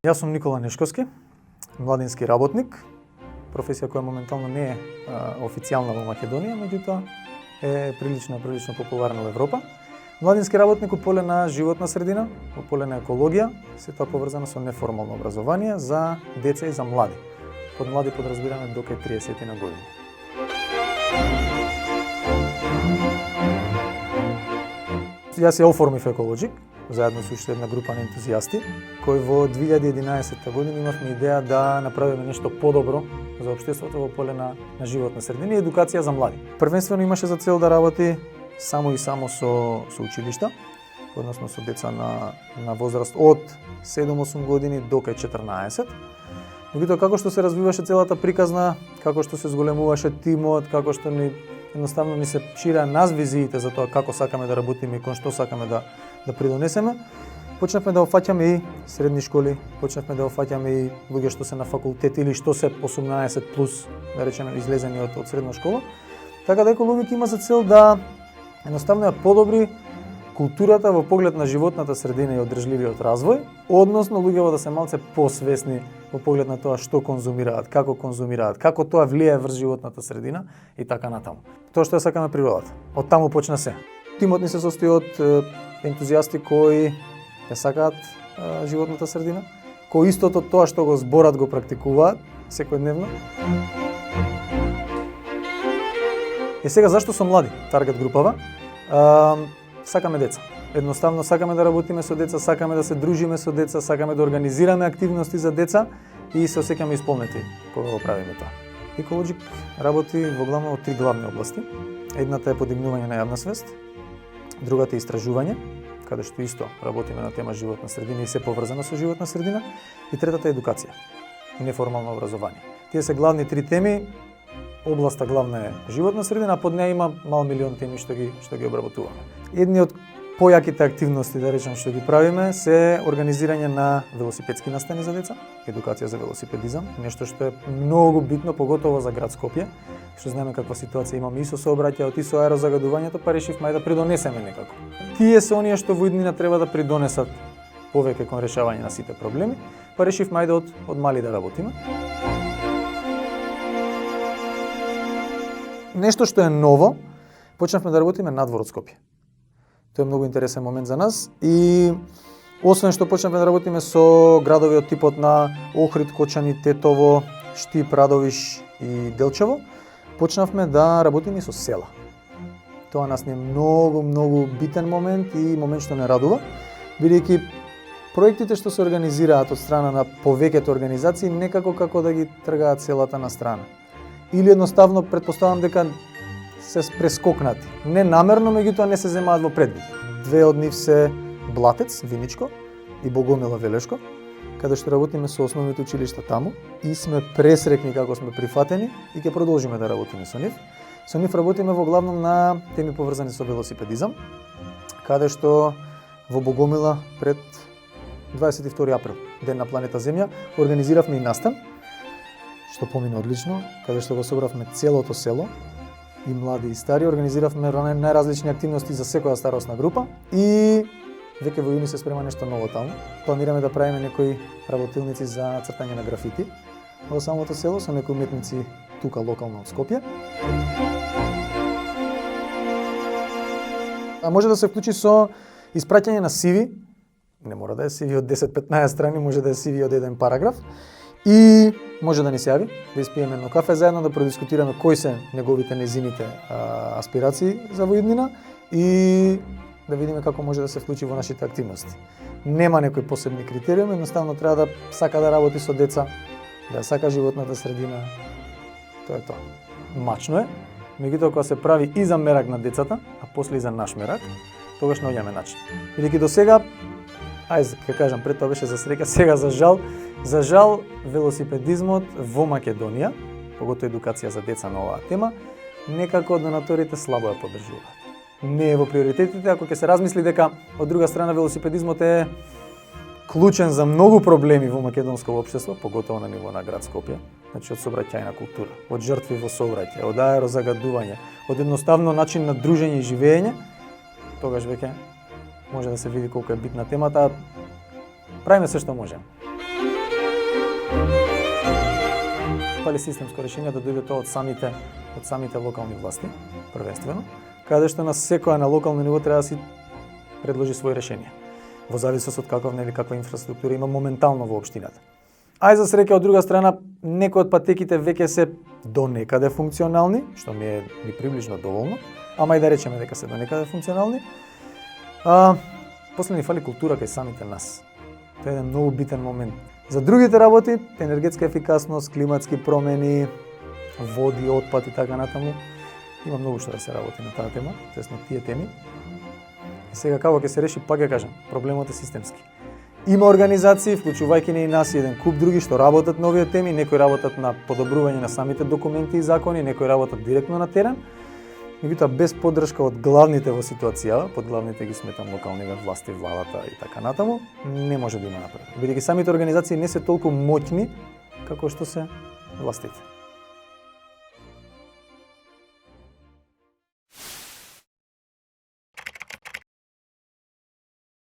Јас сум Никола Нешковски, младински работник, професија која моментално не е официјална во Македонија, меѓутоа е прилично популарна во Европа. Младински работник во поле на животна средина, во поле на екологија, се тоа поврзано со неформално образование за деца и за млади. Под млади подразбираме до кај 30 на години. Јас се оформив еколоджик, заедно со уште една група на ентузијасти, кои во 2011 година имавме идеја да направиме нешто подобро за општеството во поле на животна средина и едукација за млади. Првенствено имаше за цел да работи само со училишта, односно со деца на возраст од 7-8 години до кај 14. Меѓутоа како што се развиваше целата приказна, како што се зголемуваше тимот, како што едноставно ни се ширеа нас визиите за тоа како сакаме да работиме и кон што сакаме да придонесеме, почнавме да опфаќаме и средни школи, почнавме да опфаќаме и луѓе што се на факултет или што се 18 плюс, да речеме, излезени од средна школа. Така дека луѓето има за цел да едноставно ја подобри културата во поглед на животната средина и одржливиот развој, односно луѓето да се малце посвесни во поглед на тоа што конзумираат, како тоа влијае врз животната средина и така натаму. Тоа што ја сакаме природата. Од таму почна се. Тимот ни се состои од ентузијасти кои ја сакаат животната средина, кои истото тоа што го зборат го практикуваат секојдневно. И сега зашто со млади таргет групава? Сакаме деца. Едноставно сакаме да работиме со деца, сакаме да се дружиме со деца, сакаме да организираме активности за деца и се осеќаме исполнети кога го правиме тоа. Еколоджик работи во главно од три главни области. Едната е подигнување на јавна свест, другата е истражување, каде што исто работиме на тема животна средина и се поврзано со животна средина, и третата е едукација и неформално образование. Тие се главни три теми. Областа главна е животна средина, а под неја има мал милион теми што ги обработуваме. Едни од појаките активности, да речем, што ги правиме, се организирање на велосипедски настани за деца, едукација за велосипедизам, нешто што е многу битно, поготово за град Скопје, што знаеме каква ситуација имаме и со сообраќајот и со аерозагадувањето, па решивме да придонесеме некако. Тие се оние што во иднина треба да придонесат повеќе кон решавање на сите проблеми, па решивме од мали да работиме. Нешто што е ново, почнавме да работиме надвор од Скопје. Тоа е многу интересен момент за нас и освен што почнавме да работиме со градови од типот на Охрид, Кочани, Тетово, Штип, Радовиш и Делчево, почнавме да работиме и со села. Тоа нас не е многу битен момент и момент што не радува, бидејќи проектите што се организираат од страна на повеќето организации некако како да ги тргаат селата на страна. Или едноставно претпоставам дека се прескокнати. Не намерно, меѓутоа не се земаат во предвид. Две од нив се Блатец, Виничко и Богомила, Велешко, каде што работиме со основните училишта таму и сме пресрекни како сме прифатени и ќе продолжиме да работиме со нив. Со нив работиме во главном на теми поврзани со велосипедизам, каде што во Богомила пред 22 април, ден на планета Земја, организиравме и настан, што помина одлично, каде што го собравме целото село, и млади и стари, организиравме најразлични активности за секоја старосна група и веќе во јуни се спрема нешто ново таму. Планираме да правиме некои работилници за цртање на графити во самото село со некои уметници тука локално од Скопје. А може да се вклучи со испраќање на CV, не мора да е CV од 10-15 страни, може да е CV од еден параграф, и може да ни се јави, да испиеме едно кафе заедно, да продискутираме кои се неговите, незините аспирации за во иднина и да видиме како може да се вклучи во нашите активности. Нема некои посебни критериуми, едноставно треба да сака да работи со деца, да сака животната средина. Тоа е тоа. Мачно е, меѓутоа кога се прави и за мерак на децата, а после и за наш мерак, тогаш наоѓаме начин. Бидејќи до сега, ќе кажам, пред тоа беше за среќа, сега за жал велосипедизмот во Македонија, поготоа едукација за деца на оваа тема, некако донаторите слабо ја поддржуваат. Не е во приоритетите, ако ќе се размисли дека од друга страна велосипедизмот е клучен за многу проблеми во македонско општество, поготово на ниво на град Скопје. Значи од сообраќајна култура, од жртви во сообраќај, од аерозагадување, од едноставно начин на дружење и живење, тогаш веќе може да се види колку е битна темата. Правиме се што можеме. Пали системско решение да дојде тоа од самите локални власти, првенствено, каде што на секоја на локално ниво треба да си предложи своји решенија, во зависност од каква инфраструктура има моментално во општината. Ај за среќа од друга страна, некои од патеките веќе се до некаде функционални, што ми е ни приближно доволно, ама и да речеме дека се до некаде функционални. После ни фали култура кај самите нас. Тоа е еден многу битен момент. За другите работи, енергетска ефикасност, климатски промени, води, отпад и така натаму, има многу што да се работи на таа тема, тоест на тие теми. И сега како ќе се реши, пак ја кажам, проблемот е системски. Има организации, вклучувајќи и нас и еден куп други што работат на овие теми, некои работат на подобрување на самите документи и закони, некои работат директно на терен. Меѓутоа без поддршка од главните во ситуацијава, под главните ги сметам локалните власти, владата и така натаму, не може да има напред. Бидејќи самите организации не се толку моќни како што се властите.